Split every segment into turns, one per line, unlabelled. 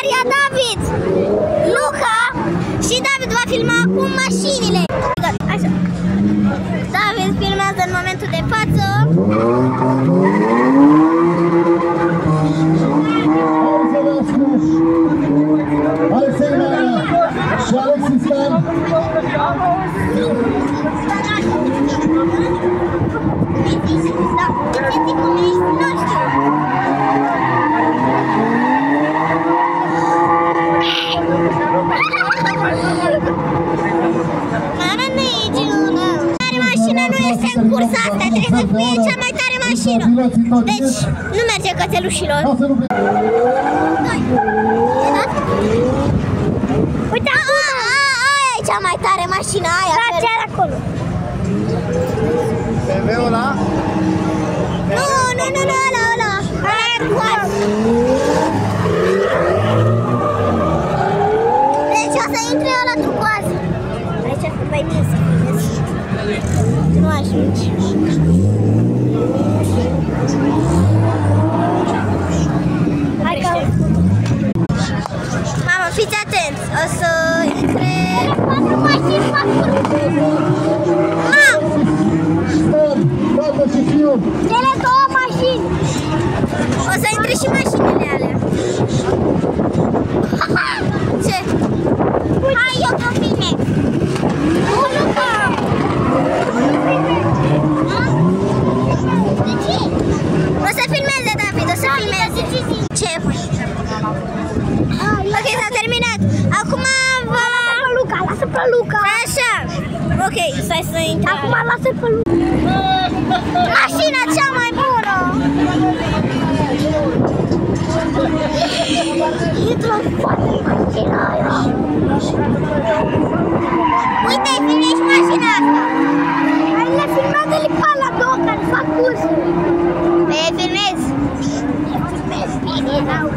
Maria, David, Luca și David va filma acum mașinile. Așa. David filmează în momentul de față.
Și Alexis Stan.
Mașina nu este în cursa asta, trebuie să fie cea mai tare mașină. Deci, nu merge cățelușilor. Uite, aia e cea mai tare mașină, aia. Da, cea de acolo.
BMW-ul ăla?
Nu, ăla. Aia e coasă. Deci o să intre ăla turcoază. Aici ar fi mai bine să filmezi. Nu ajungi. Hai că... Mamă, fiți atenți, o să intre... 4 mașini fac cele 2 mașini. O să intre și mașinile alea. Ce? Hai, eu că filmez. Nu cam. De ce? O să filmeze, David, o să filmeze. Ce? Ok, s-a terminat. Acum va... Lasă pe Luca. Așa. Ok, stai să intre. Acum lasă pe Luca. Mașina cea mai bună. Intră foarte mașina aia. Uite, filmezi mașina asta. Hai, le filmează-le pe ala două care fac cursul. Le filmezi? Le filmezi bine, n-au.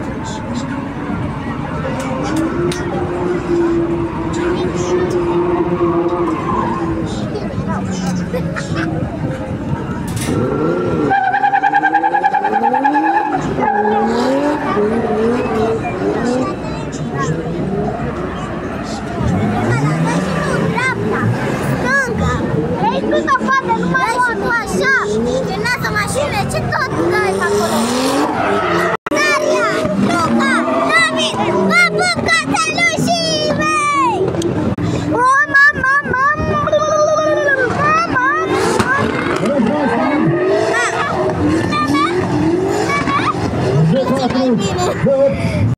Ha ha ha!